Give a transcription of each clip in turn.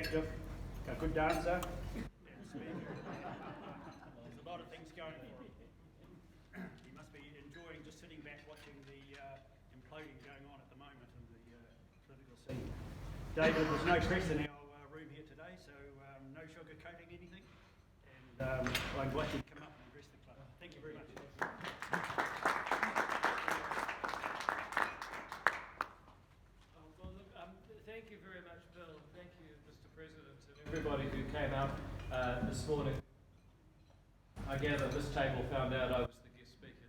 active, a good dancer, and speaker. There's a lot of things going for him. He must be enjoying just sitting back watching the imploding going on at the moment in the political scene. David, there's no press in our room here today, so no sugarcoating anything. And I'm glad you come up and address the club. Thank you very much. Thank you very much, Bill. Thank you, Mr. President, and everybody who came out this morning. I gather this table found out I was the guest speaker.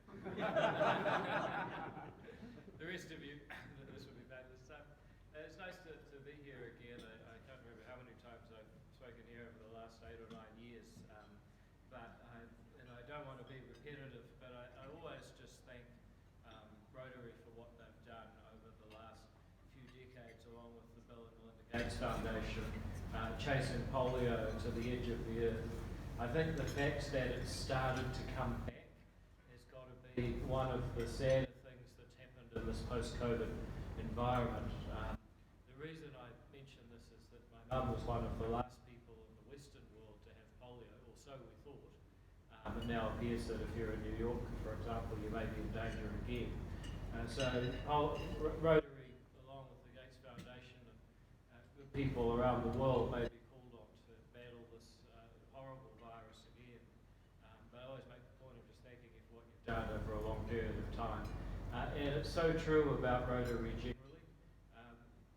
The rest of you, this will be fabulous. It's nice to be here again. I can't remember how many times I've spoken here over the last 8 or 9 years, and I don't want to be repetitive, but I always just thank Rotary for what they've done over the last few decades, along with the Bill and Melinda Gates Foundation, chasing polio to the edge of the earth. I think the fact that it's started to come back has got to be one of the sadder things that's happened in this post-COVID environment. The reason I mention this is that my mum was one of the last people in the Western world to have polio, or so we thought. It now appears that if you're in New York, for example, you may be in danger again. Rotary, along with the Gates Foundation and good people around the world, may be called on to battle this horrible virus again. But I always make the point of just thanking you for what you've done over a long period of time. And it's so true about Rotary generally.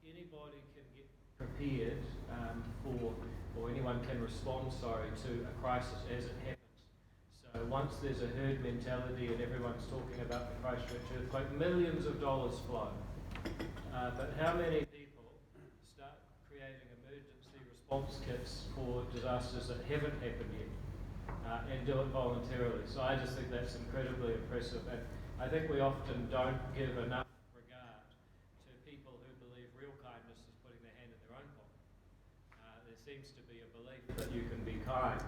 Anybody can get prepared or anyone can respond, to a crisis as it happens. So once there's a herd mentality and everyone's talking about the Christchurch earthquake, millions of dollars flow. But how many people start creating emergency response kits for disasters that haven't happened yet and do it voluntarily? So I just think that's incredibly impressive. And I think we often don't give enough regard to people who believe real kindness is putting their hand in their own pocket. There seems to be a belief that you can be kind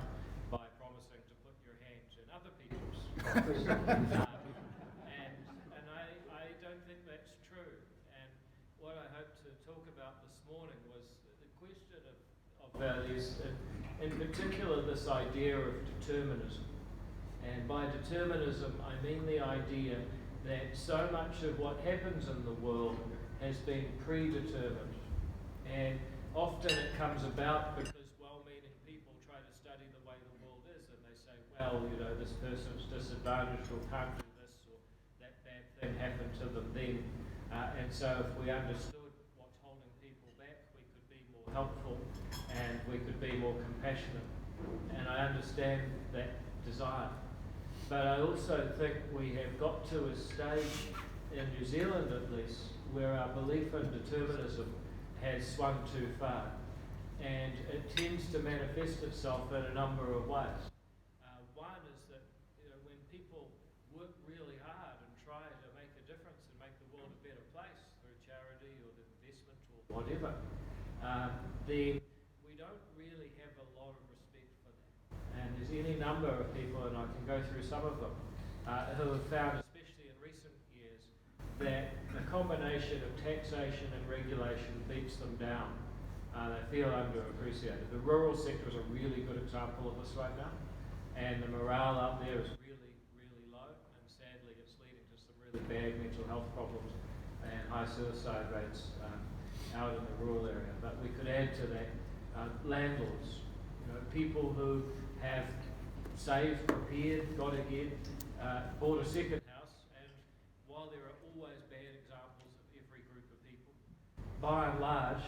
by promising to put your hand in other people's pockets. And I don't think that's true. And what I hope to talk about this morning was the question of values, in particular this idea of determinism. And by determinism, I mean the idea that so much of what happens in the world has been predetermined. And often it comes about because well-meaning people try to study the way the world is, and they say, well, this person's disadvantaged or can't do this, or that bad thing happened to them then. And so if we understood what's holding people back, we could be more helpful and we could be more compassionate. And I understand that desire. But I also think we have got to a stage, in New Zealand at least, where our belief in determinism has swung too far. And it tends to manifest itself in a number of ways. One is that when people work really hard and try to make a difference and make the world a better place through charity or the investment or whatever, then we don't really have a lot of respect for that. And there's any number of people, and I can go through some of them, who have found, especially in recent years, that a combination of taxation and regulation beats them down. They feel underappreciated. The rural sector is a really good example of this right now, and the morale out there is really, really low, and sadly it's leading to some really bad mental health problems and high suicide rates out in the rural area. But we could add to that landlords, people who have saved, prepared, got ahead, bought a second house, and while there are always bad examples of every group of people, by and large,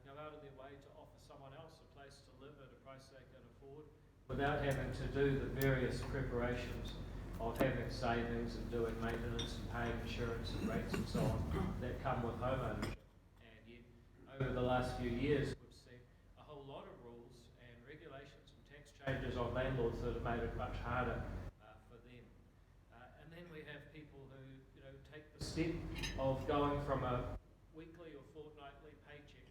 go out of their way to offer someone else a place to live at a price they can afford without having to do the various preparations of having savings and doing maintenance and paying insurance and rates and so on that come with home ownership. And yet, over the last few years, we've seen a whole lot of rules and regulations and tax changes on landlords that have made it much harder for them. And then we have people who take the step of going from a weekly or fortnightly paycheck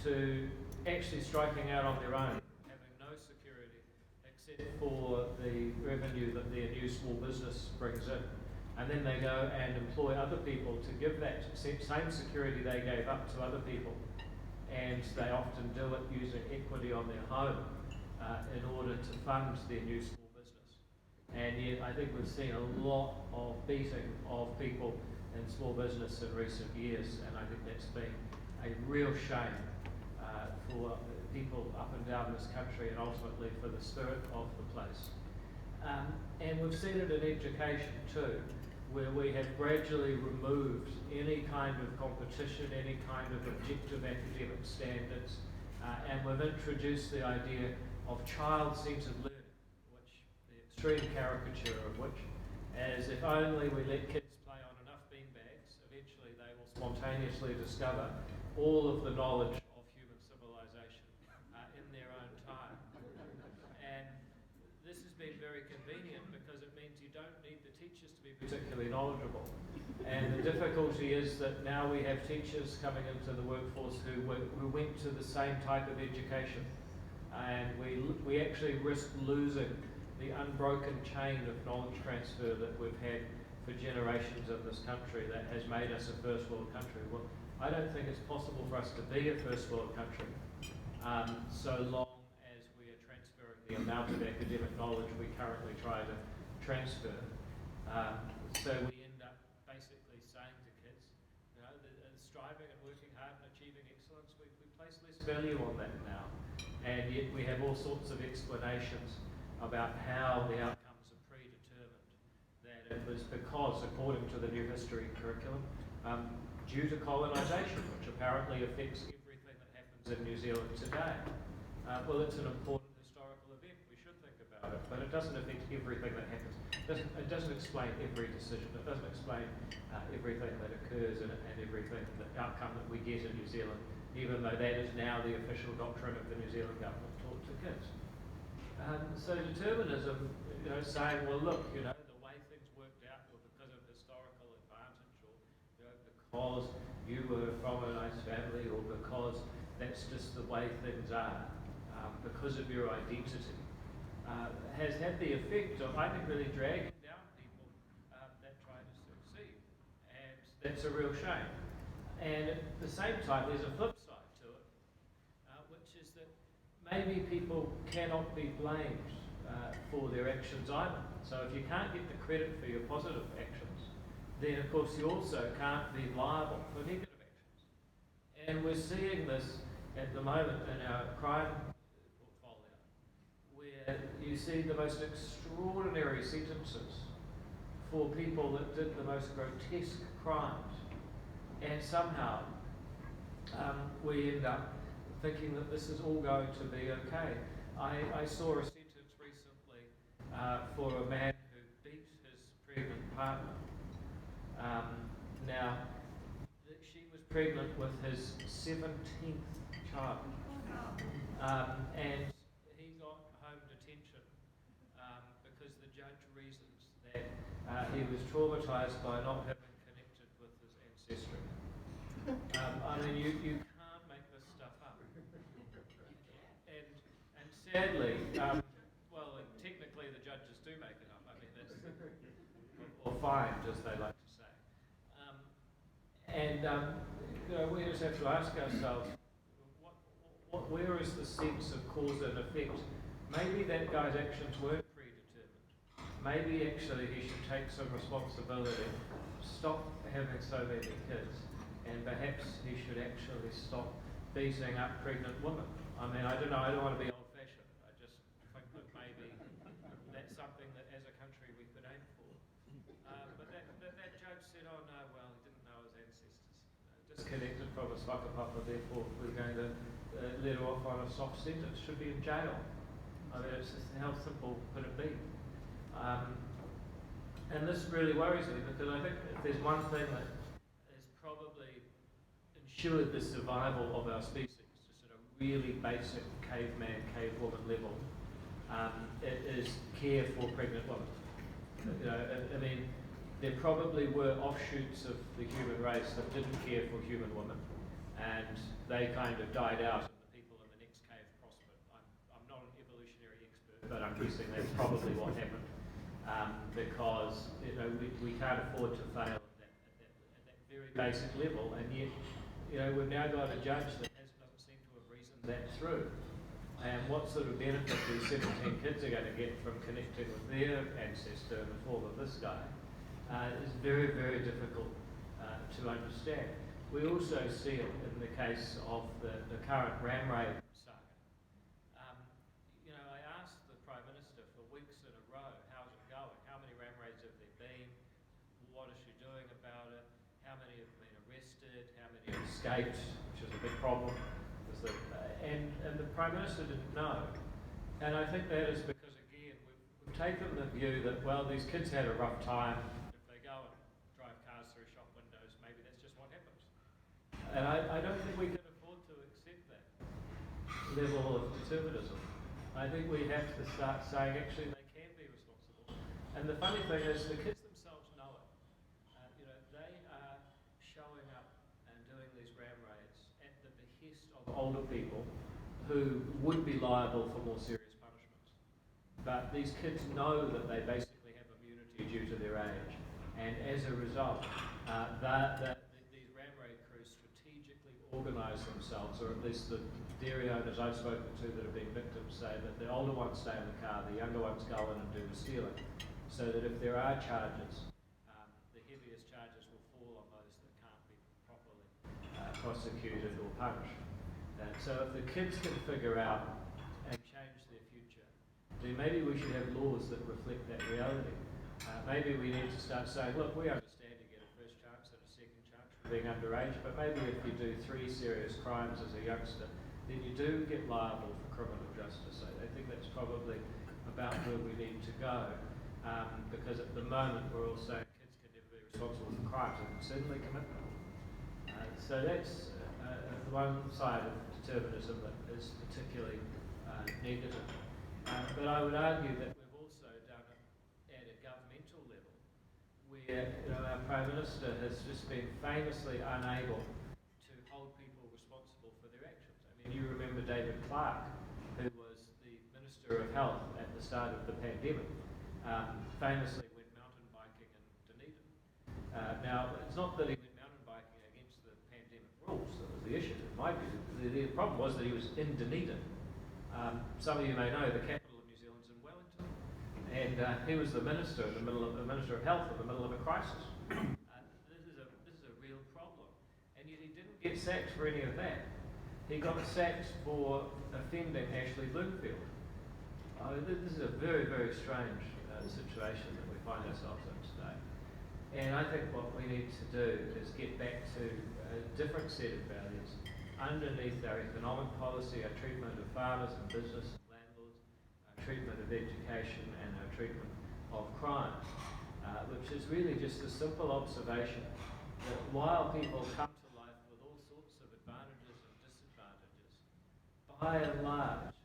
to actually striking out on their own, having no security except for the revenue that their new small business brings in. And then they go and employ other people to give that same security they gave up to other people. and they often do it using equity on their home in order to fund their new small business. And yet I think we've seen a lot of beating of people in small business in recent years, and I think that's been a real shame for people up and down this country, and ultimately for the spirit of the place. And we've seen it in education too, where we have gradually removed any kind of competition, any kind of objective academic standards, and we've introduced the idea of child-centered learning, which the extreme caricature of which, as if only we let kids play on enough beanbags, eventually they will spontaneously discover all of the knowledge of human civilization in their own time. And this has been very convenient because it means you don't need the teachers to be particularly knowledgeable. And the difficulty is that now we have teachers coming into the workforce who went to the same type of education. And we actually risk losing the unbroken chain of knowledge transfer that we've had for generations in this country that has made us a first world country. Well, I don't think it's possible for us to be a first world country so long as we are transferring the amount of academic knowledge we currently try to transfer. So we end up basically saying to kids, you know, striving and working hard and achieving excellence, we place less value on that now. And yet we have all sorts of explanations about how the outcomes are predetermined. That it was because, according to the new history curriculum, due to colonisation, which apparently affects everything that happens in New Zealand today. Well, it's an important historical event, we should think about it, but it doesn't affect everything that happens. It doesn't explain every decision, it doesn't explain everything that occurs and everything, the outcome that we get in New Zealand, even though that is now the official doctrine of the New Zealand government taught to kids. So determinism, you know, saying, well, look, you know, the way things worked out were because of historical advantage, or you know, because you were from a nice family, or because that's just the way things are, because of your identity, has had the effect of, I think, really dragging down people that try to succeed, and that's a real shame. And at the same time, there's a flip side to it, which is that maybe people cannot be blamed for their actions either. So if you can't get the credit for your positive actions, then of course you also can't be liable for negative actions. And we're seeing this at the moment in our crime portfolio, where you see the most extraordinary sentences for people that did the most grotesque crimes. And somehow we end up thinking that this is all going to be okay. I saw a sentence recently for a man who beat his pregnant partner. Now, she was pregnant with his 17th child. And he got home detention because the judge reasons that he was traumatised by not having connected with his ancestry. I mean, you can't make this stuff up. And sadly, well, technically the judges do make it up. I mean, that's, or fined, as they like to say. You know, we just have to ask ourselves, where is the sense of cause and effect? Maybe that guy's actions weren't predetermined. Maybe actually he should take some responsibility, stop having so many kids, and perhaps he should actually stop beating up pregnant women. I mean, I don't know, I don't want to be old-fashioned. I just think that maybe that's something that as a country we could aim for. But that judge said, oh no, well, he didn't know his ancestors. Disconnected from his whakapapa, therefore we're going to let her off on a soft sentence, should be in jail. I mean, it's just, how simple could it be? And this really worries me, because I think if there's one thing that has probably ensured the survival of our species, just at a really basic caveman, cavewoman level, it is care for pregnant women. You know, I mean, there probably were offshoots of the human race that didn't care for human women, and they kind of died out, and the people in the next cave prospered. I'm not an evolutionary expert, but I'm guessing that's probably what happened, because you know we can't afford to fail at that very basic level, and yet you know we've now got a judge that doesn't seem that through. And what sort of benefit these 17 kids are going to get from connecting with their ancestor in the form of this guy is very, very difficult to understand. We also see it in the case of the current ram raid saga. I asked the Prime Minister for weeks in a row, how's it going? How many ram raids have there been? What is she doing about it? How many have been arrested? How many have escaped, which is a big problem. And the Prime Minister didn't know. And I think that is because, again, we've taken the view that, well, these kids had a rough time. If they go and drive cars through shop windows, maybe that's just what happens. And I don't think we can afford to accept that level of determinism. I think we have to start saying, actually, they can be responsible. And the funny thing is, the kids themselves know it. They are showing up and doing these ram raids at the behest of older people who would be liable for more serious punishments. But these kids know that they basically have immunity due to their age. And as a result, these ram raid crews strategically organise themselves, or at least the dairy owners I've spoken to that have been victims say that the older ones stay in the car, the younger ones go in and do the stealing. So that if there are charges, the heaviest charges will fall on those that can't be properly prosecuted or punished. So if the kids can figure out and change their future, then maybe we should have laws that reflect that reality. Maybe we need to start saying, look, we understand you get a first chance and a second chance for being underage, but maybe if you do 3 serious crimes as a youngster, then you do get liable for criminal justice. I think that's probably about where we need to go, because at the moment we're all saying kids can never be responsible for crimes, and can certainly commit them. So that's one side of determinism that is particularly negative. But I would argue that we've also done it at a governmental level, where our Prime Minister has just been famously unable to hold people responsible for their actions. I mean, you remember David Clark, who was the Minister of Health at the start of the pandemic, famously went mountain biking in Dunedin. Now, it's not that he went mountain biking against the pandemic rules that was the issue, in my view. The problem was that he was in Dunedin. Some of you may know the capital of New Zealand's in Wellington, and he was the Minister of Health in the middle of a crisis. This is a real problem, and yet he didn't get sacked for any of that. He got sacked for offending Ashley Bloomfield. This is a very, very strange situation that we find ourselves in today. And I think what we need to do is get back to a different set of values underneath our economic policy, our treatment of farmers and business and landlords, our treatment of education, and our treatment of crime, which is really just a simple observation that while people come to life with all sorts of advantages and disadvantages, by and large,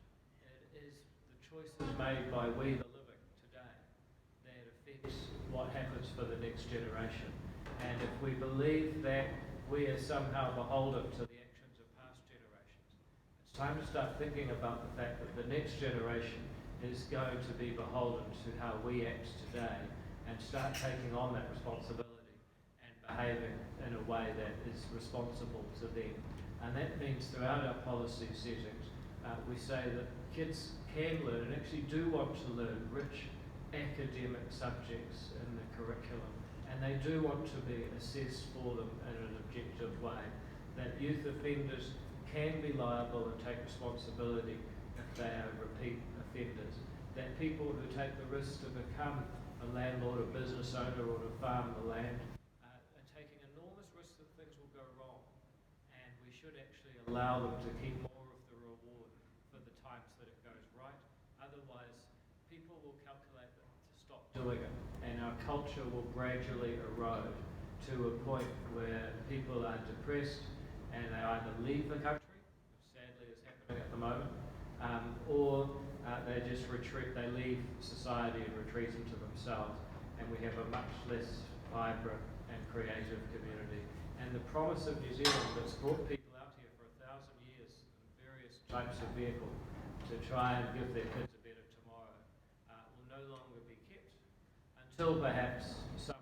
it is the choices made by we the living today that affects what happens for the next generation. And if we believe that we are somehow beholden to the actions of past generations, it's time to start thinking about the fact that the next generation is going to be beholden to how we act today, and start taking on that responsibility and behaving in a way that is responsible to them. And that means throughout our policy settings, we say that kids can learn and actually do want to learn rich academic subjects in the curriculum, and they do want to be assessed for them in an objective way, that youth offenders can be liable and take responsibility if they are repeat offenders, that people who take the risk to become a landlord, a business owner, or to farm the land are taking enormous risks that things will go wrong, and we should actually allow them to keep more of the reward for the times that it goes right. Otherwise, people will calculate them to stop doing it, and our culture will gradually erode to a point where people are depressed and they either leave the country, which sadly is happening at the moment, or they just retreat, they leave society and retreat into themselves, and we have a much less vibrant and creative community. And the promise of New Zealand that's brought people out here for 1,000 years in various types of vehicle to try and give their kids a better tomorrow will no longer be kept until perhaps some